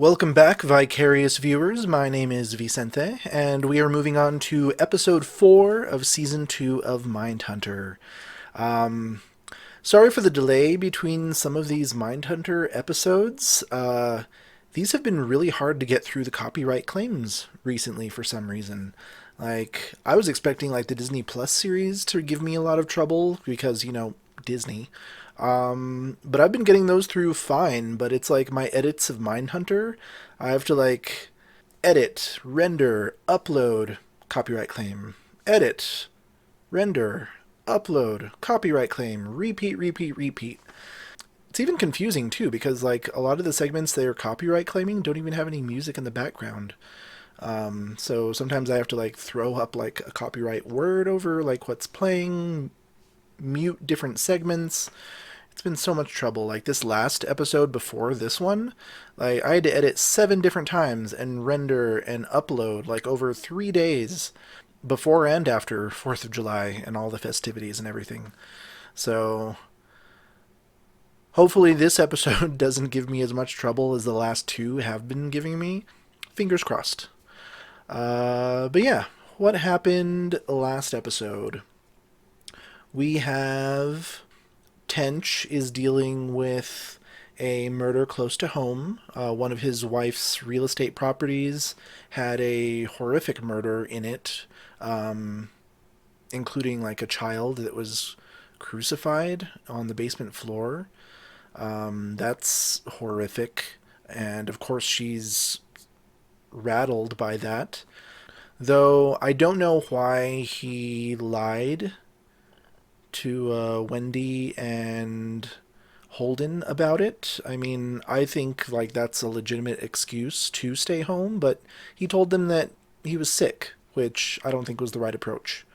Welcome back, Vicarious viewers. My name is Vicente, and we are moving on to episode 4 of season 2 of Mindhunter. Um, Sorry for the delay between some of these Mindhunter episodes. These have been really hard to get through the copyright claims recently for some reason. Like, I was expecting like the Disney Plus series to give me a lot of trouble because, Disney. But I've been getting those through fine, but it's like my edits of Mindhunter, I have to like edit, render, upload, copyright claim, edit, render, upload, copyright claim, repeat, repeat, repeat. It's even confusing too because like a lot of the segments they're copyright claiming don't even have any music in the background. So sometimes I have to like throw up like a copyright word over like what's playing, mute different segments. It's been so much trouble. Like this last episode before this one, like I had to edit 7 different times and render and upload like over 3 days before and after 4th of July and all the festivities and everything. So hopefully this episode doesn't give me as much trouble as the last two have been giving me. Fingers crossed. But yeah, what happened last episode? We have Tench is dealing with a murder close to home. One of his wife's real estate properties had a horrific murder in it, um, including like a child that was crucified on the basement floor. That's horrific. And of course, she's rattled by that. Though I don't know why he lied to Wendy and Holden about it. I mean, I think like that's a legitimate excuse to stay home, but he told them that he was sick, which I don't think was the right approach.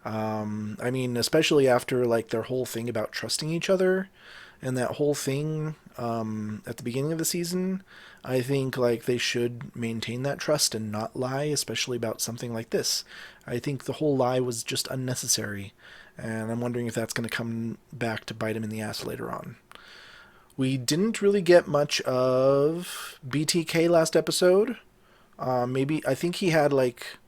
I mean, especially after like their whole thing about trusting each other and that whole thing at the beginning of the season, I think like they should maintain that trust and not lie, especially about something like this. I think the whole lie was just unnecessary, and I'm wondering if that's going to come back to bite him in the ass later on. We didn't really get much of BTK last episode. Maybe I think he had like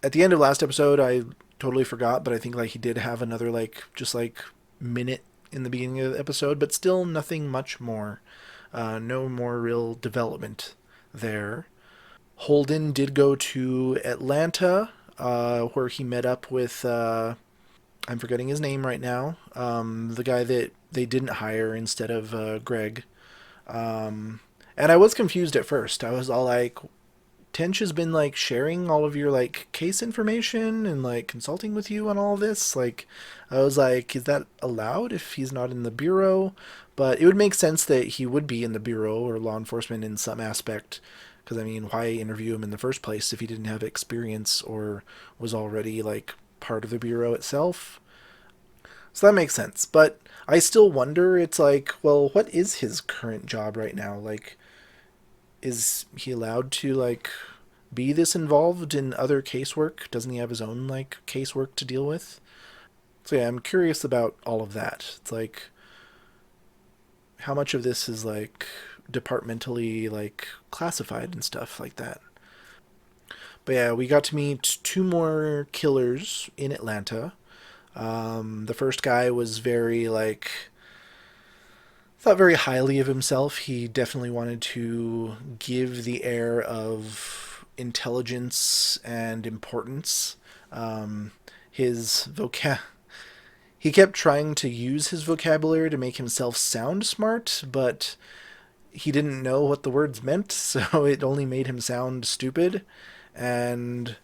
at the end of last episode. I totally forgot, but I think like he did have another like just like minute in the beginning of the episode, but still nothing much more. No more real development there. Holden did go to Atlanta, where he met up with I'm forgetting his name right now. The guy that they didn't hire instead of Greg. And I was confused at first. I was all like, Tench has been like sharing all of your like case information and like consulting with you on all this. Like, I was like, is that allowed if he's not in the bureau? But it would make sense that he would be in the bureau or law enforcement in some aspect. Because I mean, why interview him in the first place if he didn't have experience or was already like part of the bureau itself? So that makes sense. But I still wonder. It's like, well, what is his current job right now? Like, is he allowed to like be this involved in other casework? Doesn't he have his own like casework to deal with? So yeah, I'm curious about all of that. It's like how much of this is like departmentally like classified and stuff like that. But yeah, we got to meet two more killers in Atlanta. The first guy was very like thought very highly of himself. He definitely wanted to give the air of intelligence and importance. Um, his vocab he kept trying to use his vocabulary to make himself sound smart, but he didn't know what the words meant, so it only made him sound stupid. And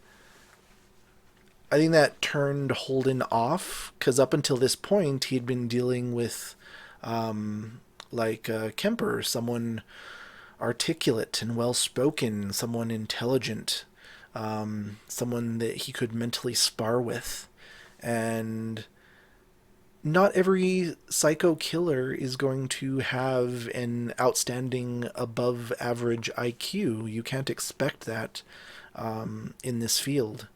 I think that turned Holden off because up until this point he'd been dealing with Kemper, someone articulate and well spoken, someone intelligent, someone that he could mentally spar with. And not every psycho killer is going to have an outstanding above average IQ. You can't expect that in this field.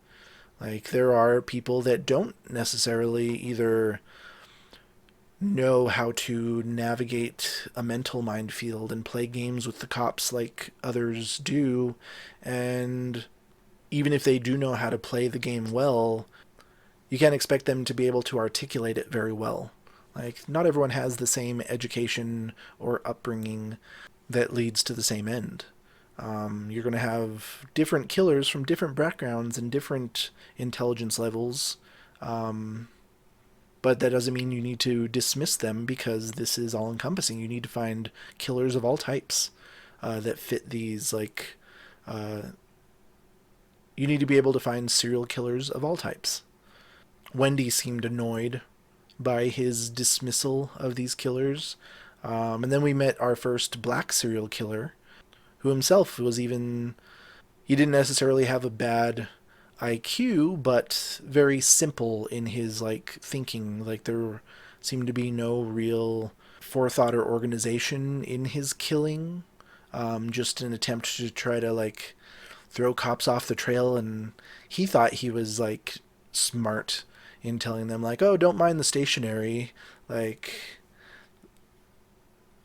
Like, there are people that don't necessarily either know how to navigate a mental minefield and play games with the cops like others do. And even if they do know how to play the game well, you can't expect them to be able to articulate it very well. Like, not everyone has the same education or upbringing that leads to the same end. You're going to have different killers from different backgrounds and different intelligence levels, but that doesn't mean you need to dismiss them because this is all encompassing. You need to find killers of all types that fit these, like, you need to be able to find serial killers of all types. Wendy seemed annoyed by his dismissal of these killers. And then we met our first black serial killer, who himself was even. He didn't necessarily have a bad IQ, but very simple in his like thinking. Like there seemed to be no real forethought or organization in his killing. Just an attempt to try to like throw cops off the trail, and he thought he was like smart in telling them like, oh, don't mind the stationery, like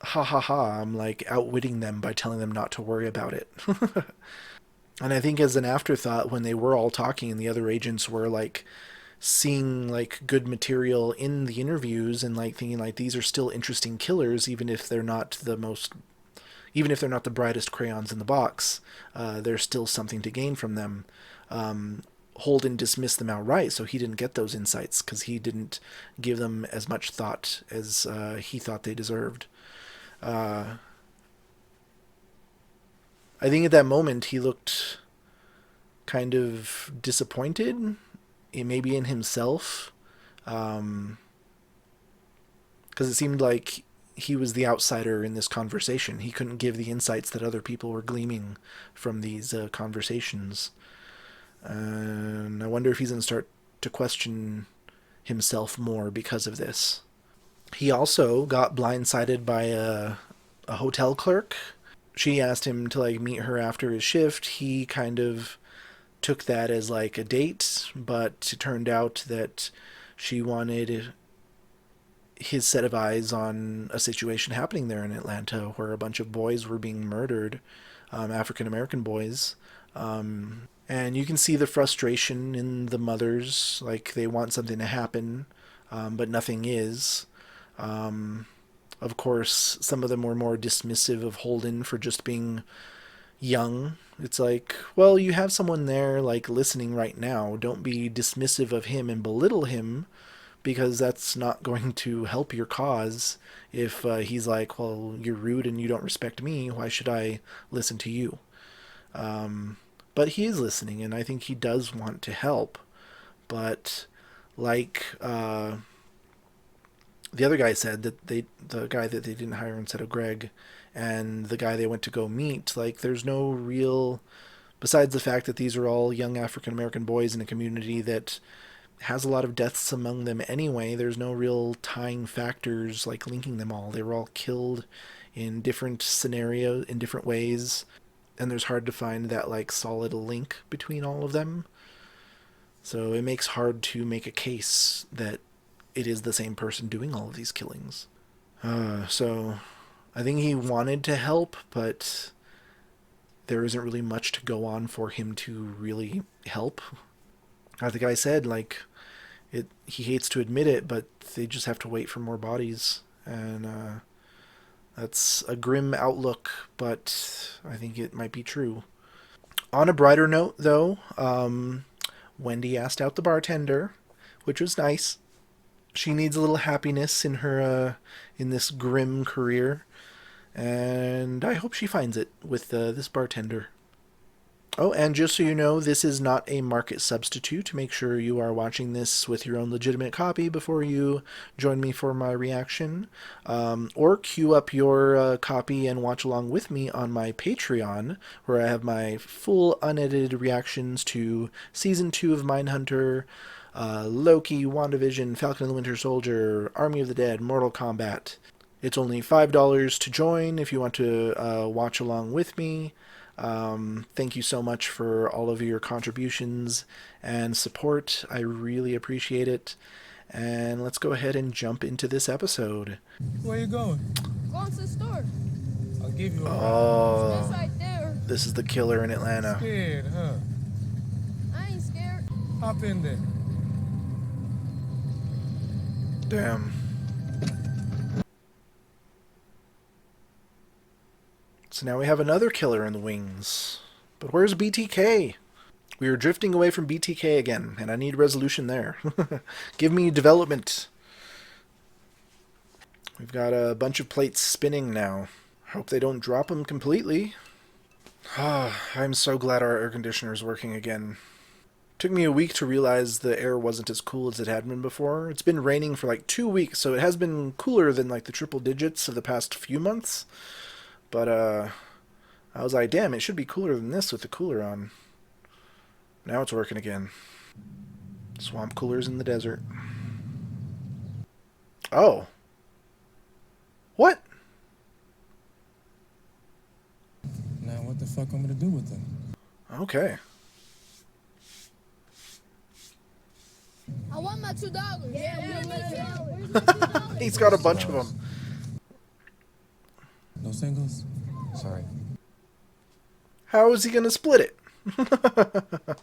ha ha ha, I'm like outwitting them by telling them not to worry about it. And I think as an afterthought, when they were all talking and the other agents were like seeing like good material in the interviews and like thinking like these are still interesting killers even if they're not the brightest crayons in the box, there's still something to gain from them. Holden dismissed them outright, so he didn't get those insights because he didn't give them as much thought as he thought they deserved. Uh, I think at that moment he looked kind of disappointed, maybe in himself, because it seemed like he was the outsider in this conversation. He couldn't give the insights that other people were gleaming from these conversations. And I wonder if he's going to start to question himself more because of this. He also got blindsided by a hotel clerk. She asked him to like meet her after his shift. He kind of took that as like a date, but it turned out that she wanted his set of eyes on a situation happening there in Atlanta where a bunch of boys were being murdered, African American boys. And you can see the frustration in the mothers, like they want something to happen, but nothing is. Of course, some of them were more dismissive of Holden for just being young. It's like, well, you have someone there like listening right now. Don't be dismissive of him and belittle him because that's not going to help your cause. If he's like, well, you're rude and you don't respect me, why should I listen to you? But he is listening, and I think he does want to help. But like the other guy said that the guy that they didn't hire instead of Greg, and the guy they went to go meet, like there's no real, besides the fact that these are all young African American boys in a community that has a lot of deaths among them anyway. There's no real tying factors like linking them all. They were all killed in different scenarios, in different ways, and there's hard to find that like solid link between all of them. So it makes hard to make a case that it is the same person doing all of these killings. So I think he wanted to help, but there isn't really much to go on for him to really help. Like the guy said, like he hates to admit it, but they just have to wait for more bodies, and that's a grim outlook, but I think it might be true. On a brighter note, though, Wendy asked out the bartender, which was nice. She needs a little happiness in her in this grim career, and I hope she finds it with this bartender. Oh, and just so you know, this is not a market substitute. Make sure you are watching this with your own legitimate copy before you join me for my reaction. Or queue up your copy and watch along with me on my Patreon, where I have my full unedited reactions to Season 2 of Mindhunter, Loki, WandaVision, Falcon and the Winter Soldier, Army of the Dead, Mortal Kombat. It's only $5 to join if you want to watch along with me. Thank you so much for all of your contributions and support. I really appreciate it. And let's go ahead and jump into this episode. Where you going? Going to the store. I'll give you a ride. Oh, It's right there. this is the killer in Atlanta. Scared, huh? I ain't scared. Hop in there. Damn. So now we have another killer in the wings. But where's BTK? We are drifting away from BTK again, and I need resolution there. Give me development. We've got a bunch of plates spinning now. Hope they don't drop them completely. I'm so glad our air conditioner is working again. Took me a week to realize the air wasn't as cool as it had been before. It's been raining for like 2 weeks, so it has been cooler than like the triple digits of the past few months. But I was like, damn, it should be cooler than this with the cooler on. Now it's working again. Swamp coolers in the desert. Oh. What? Now what the fuck I'm gonna do with them? Okay. I want my $2. Yeah, where's my $2? He's got a bunch of them. No singles? Sorry. How is he going to split it?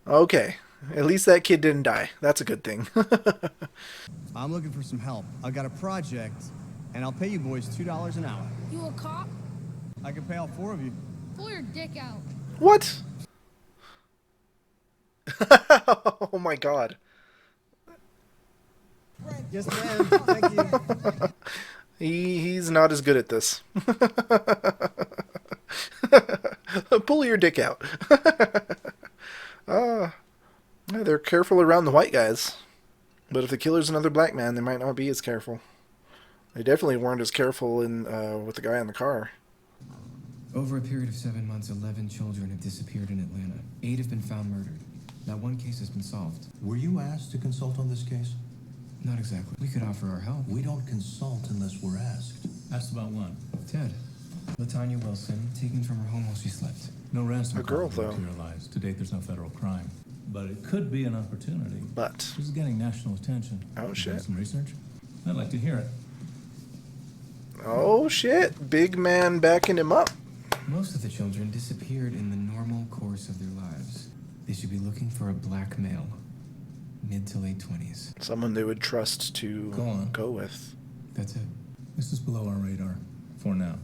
Okay. At least that kid didn't die. That's a good thing. I'm looking for some help. I've got a project, and I'll pay you boys $2 an hour. You a cop? I can pay all 4 of you. Pull your dick out. What? Oh my god. Yes, ma'am. Thank you. He's not as good at this. Pull your dick out. They're careful around the white guys. But if the killer's another black man, they might not be as careful. They definitely weren't as careful in with the guy in the car. Over a period of 7 months, 11 children have disappeared in Atlanta. 8 have been found murdered. Not one case has been solved. Were you asked to consult on this case? Not exactly. We could offer our help. We don't consult unless we're asked. Asked about what? Ted. Latanya Wilson, taken from her home while she slept. No ransom A girl, calls though. materialized. To date, there's no federal crime. But it could be an opportunity. But. This is getting national attention. Oh, You shit. done some research? I'd like to hear it. Oh shit. Big man backing him up. Most of the children disappeared in the normal course of their lives. They should be looking for a black male. Mid to late 20s. Someone they would trust to Go on. go with. That's it. This is below our radar. For now.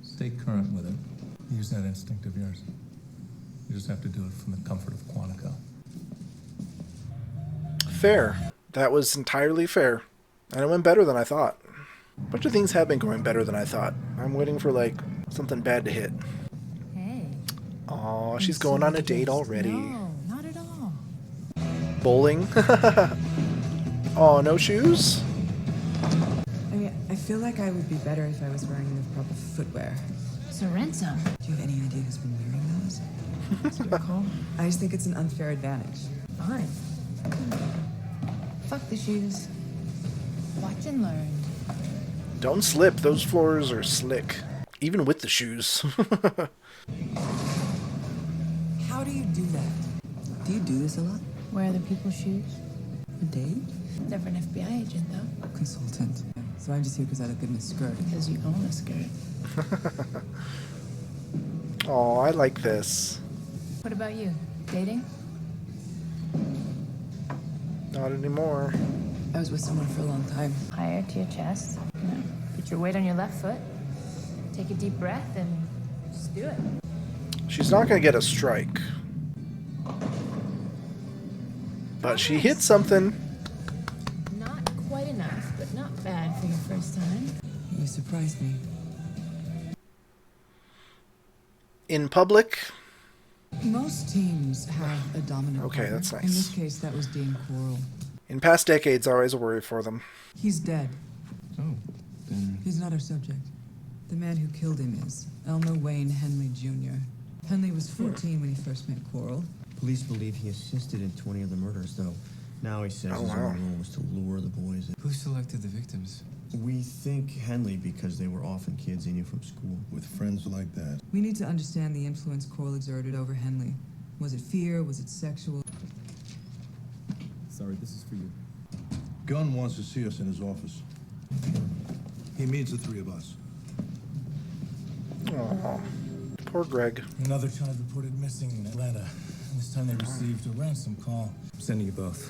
Stay current with it. Use that instinct of yours. You just have to do it from the comfort of Quantico. Fair. That was entirely fair. And it went better than I thought. A bunch of things have been going better than I thought. I'm waiting for, like, something bad to hit. Hey. Aw, she's going on a date already. No, not at all. Bowling? Aw, no shoes? I mean, I feel like I would be better if I was wearing the proper footwear. So rent some. Do you have any idea who's been wearing those? That's a good call. I just think it's an unfair advantage. Fine. Fuck the shoes. Watch and learn. Don't slip. Those floors are slick. Even with the shoes. How do you do that? Do you do this a lot? Wear other people's shoes. A date? Never an FBI agent, though. Consultant. So I'm just here because I look good in a skirt. Because you own a skirt. Aw, I like this. What about you? Dating? Not anymore. I was with someone for a long time. Higher to your chest. Put your weight on your left foot. Take a deep breath and just do it. She's not going to get a strike. But she hit something. Not quite enough, but not bad for your first time. You surprised me. In public. Most teams have a dominant Okay, partner. that's nice. In this case, that was Dean Coral. In past decades, always a worry for them. He's dead. Oh, then He's not our subject. The man who killed him is Elmer Wayne Henley Jr. Henley was 14 when he first met Coral. Police believe he assisted in 20 of the murders, though. Now he says Oh, his wow. only role was to lure the boys in. who selected the victims? We think Henley because they were often kids he knew from school. With friends like that. We need to understand the influence Coral exerted over Henley. Was it fear? Was it sexual? Sorry, this is for you. Gunn wants to see us in his office. He means the three of us. Aw, poor Greg. Another child reported missing in Atlanta. This time they received a ransom call. I'm sending you both.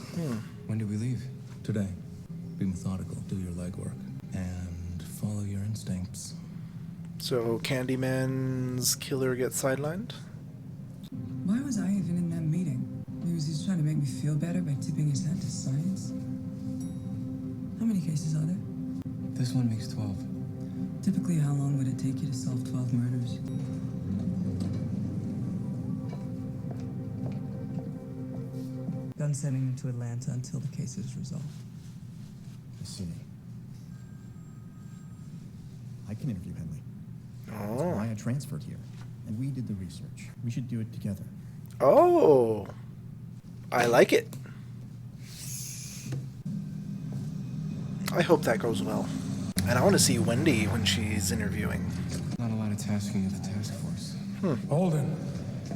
When do we leave? Today. Be methodical, do your legwork, and follow your instincts. So Candyman's killer gets sidelined? Why was I even in that meeting? Maybe was he trying to make me feel better by tipping his hat to science? How many cases are there? This one makes 12. Typically, how long would it take you to solve 12 murders? Done sending him to Atlanta until the case is resolved. I see. I can interview Henley. Oh. I transferred here, and we did the research. We should do it together. Oh. I like it. I hope that goes well. And I want to see Wendy when she's interviewing. Not a lot of tasking of the task force. Holden.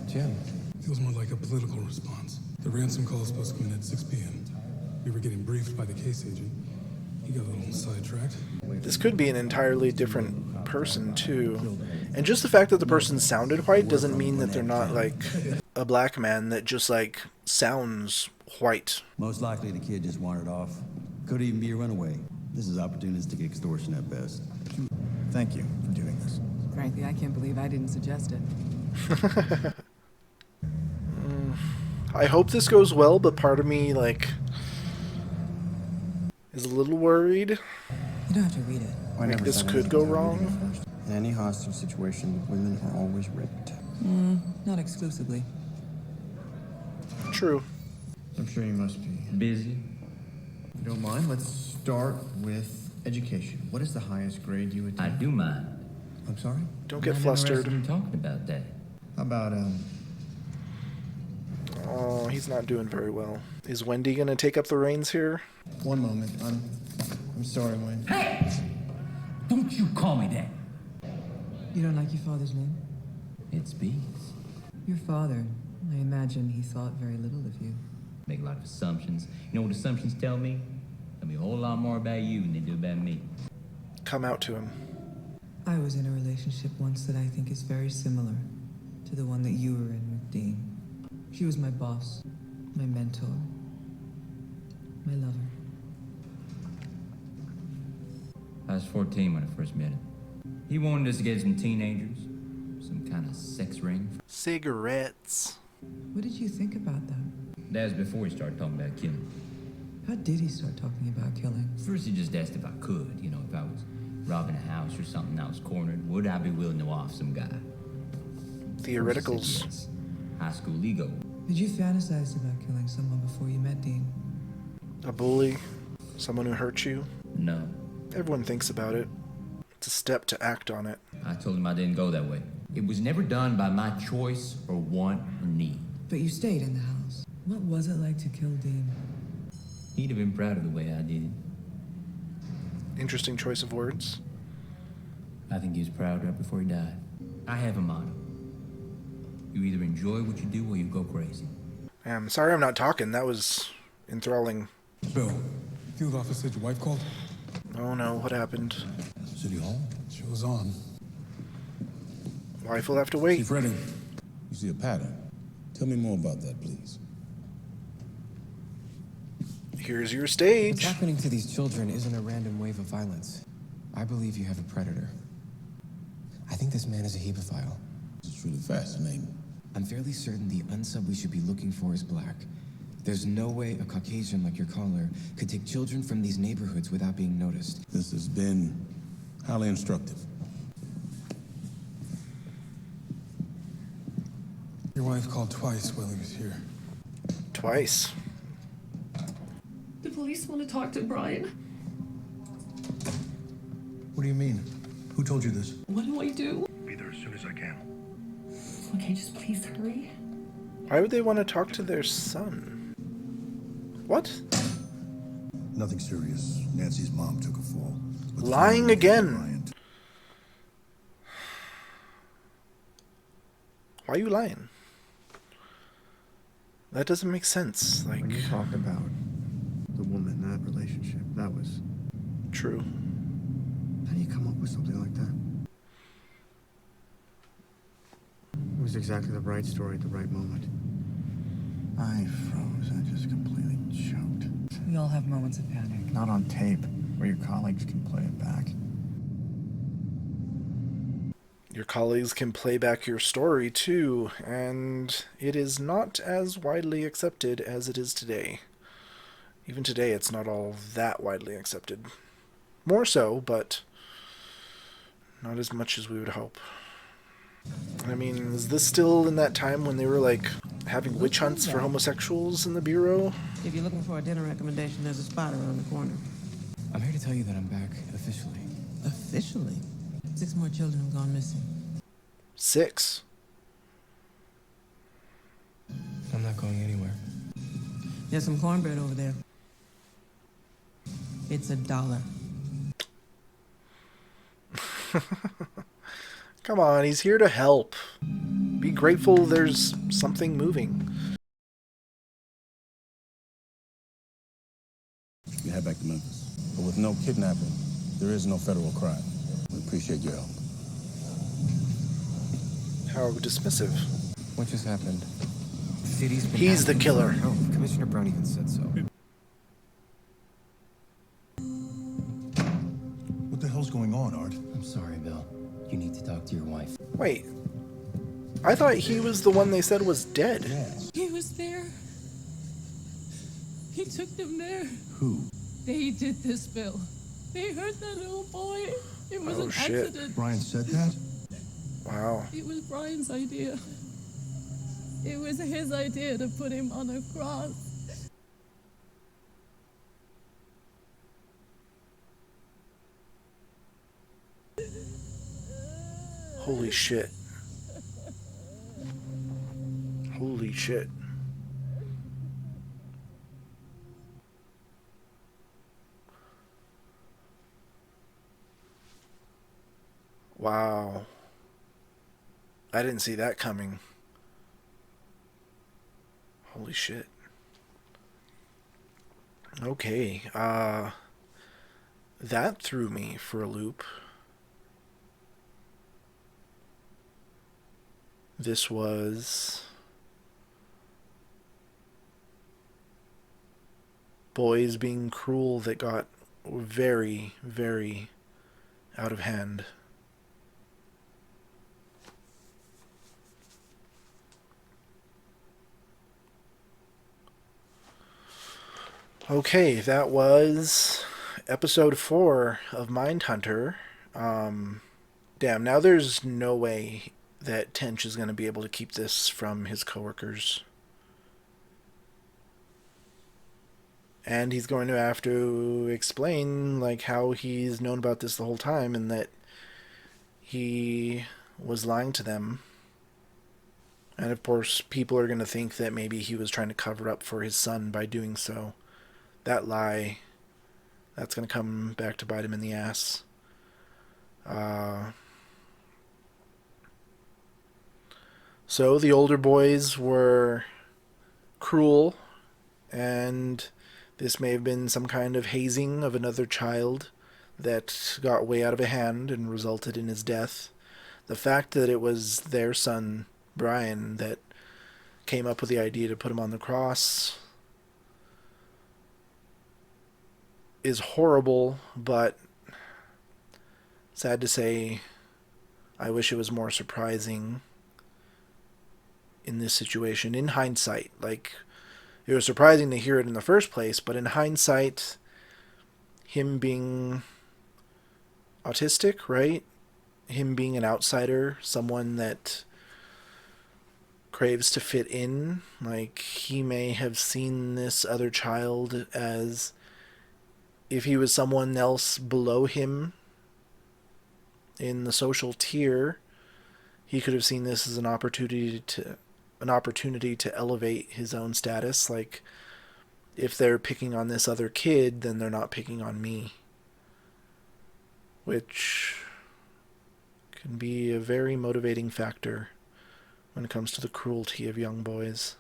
Jim. Feels more like a political response. The ransom call is supposed to come in at 6 p.m. We were getting briefed by the case agent. He got a little sidetracked. This could be an entirely different person, too. And just the fact that the person sounded white doesn't mean that they're not, like, a black man that just, like, sounds white. Most likely the kid just wandered off. Could even be a runaway. This is opportunistic extortion at best. Thank you for doing this. Frankly, I can't believe I didn't suggest it. I hope this goes well, but part of me, like, is a little worried. You don't have to read it. Like, this could go wrong. In any hostage situation, women are always raped. Not exclusively. True. I'm sure you must be busy. If you don't mind, let's start with education. What is the highest grade you attain? I do mind. I'm sorry? Don't get I'm flustered. interested in talking about that. How about, Oh, he's not doing very well. Is Wendy gonna take up the reins here? one moment. I'm sorry, Wayne. Hey! Don't you call me that. You don't like your father's name? It's Bees. Your father, I imagine he thought very little of you. Make a lot of assumptions. You know what assumptions tell me? Tell me a whole lot more about you than they do about me. Come out to him. I was in a relationship once that I think is very similar to the one that you were in with Dean. She was my boss, my mentor, my lover. I was 14 when I first met him. He wanted us to get some teenagers, some kind of sex ring. Cigarettes. What did you think about that? That was before he started talking about killing. How did he start talking about killing? First he just asked if I could, you know, if I was robbing a house or something that was cornered, would I be willing to off some guy? Theoreticals. Yes. High school ego. Did you fantasize about killing someone before you met Dean? A bully? Someone who hurt you? No. Everyone thinks about it. It's a step to act on it. I told him I didn't go that way. It was never done by my choice or want or need. But you stayed in the house. What was it like to kill Dean? He'd have been proud of the way I did it. Interesting choice of words. I think he was proud right before he died. I have a motto. You either enjoy what you do or you go crazy. I'm sorry I'm not talking. That was enthralling. Bill, field office said your wife called? Oh no, what happened? City Hall? She was on. Wife will have to wait. Chief Redding, you see a pattern. Tell me more about that, please. Here's your What's stage. happening to these children isn't a random wave of violence. I believe you have a predator. I think this man is a hebephile. It's truly fascinating. I'm fairly certain the unsub we should be looking for is black. There's no way a Caucasian like your caller could take children from these neighborhoods without being noticed. This has been highly instructive. Your wife called twice while he was here. Twice. The police want to talk to Brian. What do you mean? Who told you this? What do I do? Be there as soon as I can. Okay, just please hurry. Why would they want to talk to their son? What? Nothing serious. Nancy's mom took a fall. But Lying again. Bryant. Why are you lying? That doesn't make sense. Like, When you talk about the woman that relationship. That was... True. How do you come up with something like that? It was exactly the right story at the right moment. I froze. I just completely choked. We all have moments of panic. Not on tape, where your colleagues can play it back. Your colleagues can play back your story too, and it is not as widely accepted as it is today. Even today, it's not all that widely accepted. More so, but not as much as we would hope. I mean, is this still in that time when they were, like, having witch hunts for homosexuals in the Bureau? If you're looking for a dinner recommendation, there's a spot around the corner. I'm here to tell you that I'm back, officially. Officially? 6 more children have gone missing. 6? I'm not going anywhere. There's some cornbread over there. It's $1. Come on, he's here to help. Be grateful there's something moving. You head back to Memphis. But with no kidnapping, there is no federal crime. We appreciate your help. How dismissive. What just happened? The city's been He's the asking killer. for help. Commissioner Brown even said so. What the hell's going on, Art? I'm sorry, Bill. You need to talk to your wife. Wait. I thought he was the one they said was dead. He was there. He took them there. Who? They did this, Bill. They hurt that little boy. It was an shit. accident. Brian said that? Wow. It was Brian's idea. It was his idea to put him on a cross. Holy shit. Holy shit. Wow. I didn't see that coming. Holy shit. Okay, that threw me for a loop. This was boys being cruel that got very, very out of hand. Okay, that was episode 4 of Mindhunter. Damn, now there's no way that Tench is going to be able to keep this from his coworkers. And he's going to have to explain, like, how he's known about this the whole time and that he was lying to them. And of course, people are going to think that maybe he was trying to cover up for his son by doing so. That lie, that's going to come back to bite him in the ass. So the older boys were cruel, and this may have been some kind of hazing of another child that got way out of hand and resulted in his death. The fact that it was their son, Brian, that came up with the idea to put him on the cross is horrible, but sad to say, I wish it was more surprising in this situation. In hindsight, like, it was surprising to hear it in the first place, but in hindsight, him being autistic, right? Him being an outsider, someone that craves to fit in, like, he may have seen this other child as if he was someone else below him in the social tier. He could have seen this as an opportunity to elevate his own status. Like, if they're picking on this other kid, then they're not picking on me, which can be a very motivating factor when it comes to the cruelty of young boys.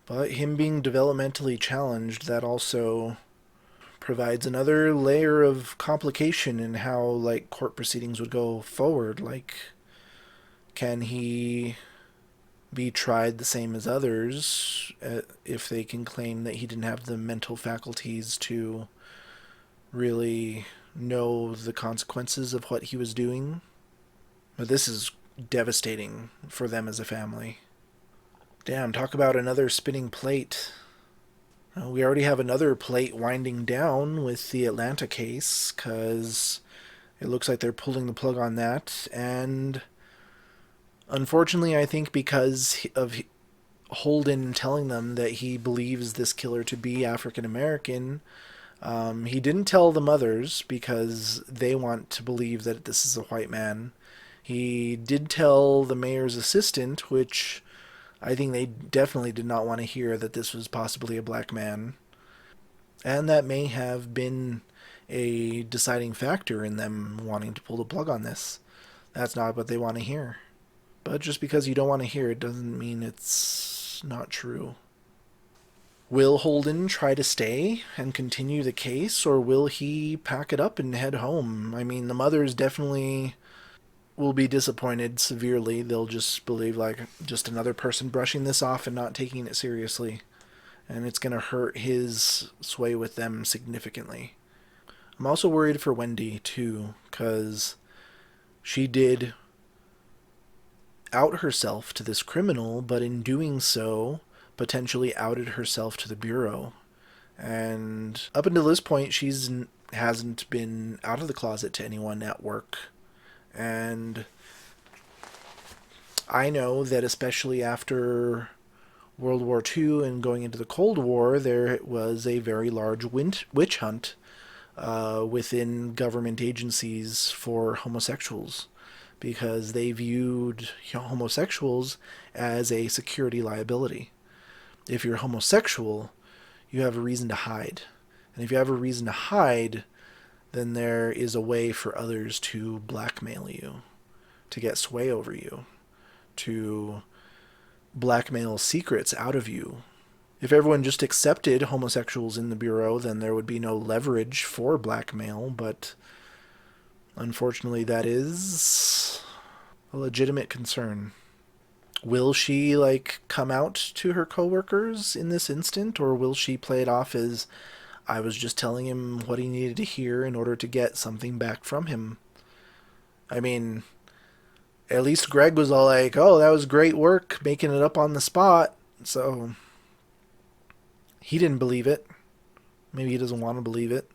But him being developmentally challenged, that also provides another layer of complication in how like court proceedings would go forward. Like, can he be tried the same as others if they can claim that he didn't have the mental faculties to really know the consequences of what he was doing? But this is devastating for them as a family. Damn, talk about another spinning plate. We already have another plate winding down with the Atlanta case, because it looks like they're pulling the plug on that. And unfortunately, I think because of Holden telling them that he believes this killer to be African American, he didn't tell the mothers because they want to believe that this is a white man. He did tell the mayor's assistant, which I think they definitely did not want to hear that this was possibly a black man. And that may have been a deciding factor in them wanting to pull the plug on this. That's not what they want to hear. But just because you don't want to hear it doesn't mean it's not true. Will Holden try to stay and continue the case, or will he pack it up and head home? I mean, the mothers definitely will be disappointed severely. They'll just believe like just another person brushing this off and not taking it seriously. And it's going to hurt his sway with them significantly. I'm also worried for Wendy too, because she did out herself to this criminal, but in doing so potentially outed herself to the Bureau. And up until this point, hasn't been out of the closet to anyone at work. And I know that especially after World War II and going into the Cold War, there was a very large witch hunt within government agencies for homosexuals, because they viewed homosexuals as a security liability. If you're homosexual, you have a reason to hide. And if you have a reason to hide, then there is a way for others to blackmail you, to get sway over you, to blackmail secrets out of you. If everyone just accepted homosexuals in the Bureau, then there would be no leverage for blackmail, but unfortunately that is a legitimate concern. Will she, come out to her coworkers in this instant, or will she play it off as, I was just telling him what he needed to hear in order to get something back from him? I mean, at least Greg was all like, oh, that was great work making it up on the spot. So he didn't believe it. Maybe he doesn't want to believe it.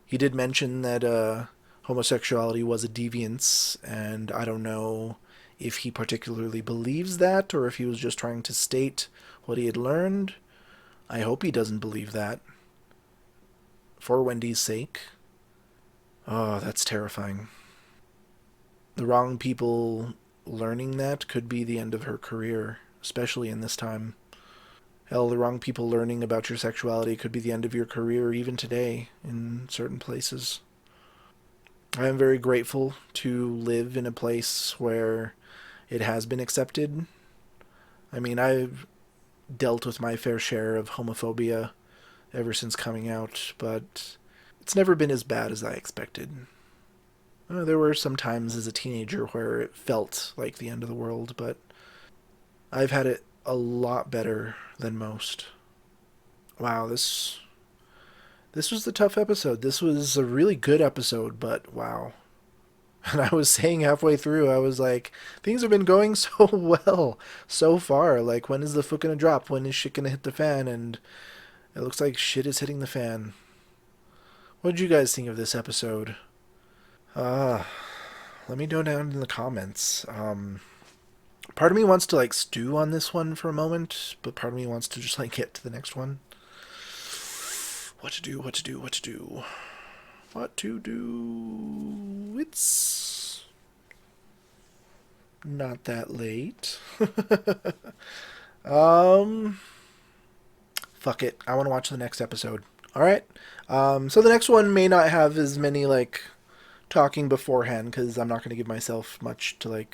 He did mention that homosexuality was a deviance, and I don't know if he particularly believes that or if he was just trying to state what he had learned. I hope he doesn't believe that. For Wendy's sake. Oh, that's terrifying. The wrong people learning that could be the end of her career, especially in this time. Hell, the wrong people learning about your sexuality could be the end of your career even today in certain places. I am very grateful to live in a place where it has been accepted. I mean, I've dealt with my fair share of homophobia ever since coming out, but it's never been as bad as I expected. There were some times as a teenager where it felt like the end of the world, but I've had it a lot better than most. Wow, this was a tough episode. This was a really good episode, but wow. And I was saying halfway through, I was like, things have been going so well so far. Like, when is the foot going to drop? When is shit going to hit the fan? And it looks like shit is hitting the fan. What did you guys think of this episode? Let me know down in the comments. Part of me wants to, stew on this one for a moment, but part of me wants to just, get to the next one. What to do. It's not that late. Fuck it. I want to watch the next episode. Alright? So the next one may not have as many, talking beforehand, because I'm not going to give myself much to,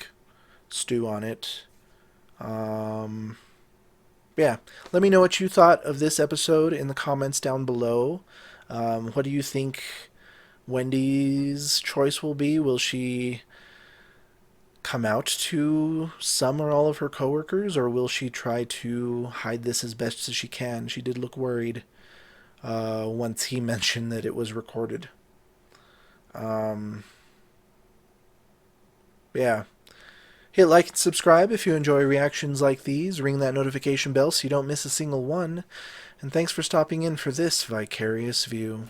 stew on it. yeah, let me know what you thought of this episode in the comments down below. What do you think Wendy's choice will be? Will she come out to some or all of her coworkers, or will she try to hide this as best as she can? She did look worried once he mentioned that it was recorded. Yeah. Hit like and subscribe if you enjoy reactions like these. Ring that notification bell so you don't miss a single one. And thanks for stopping in for this Vicarious View.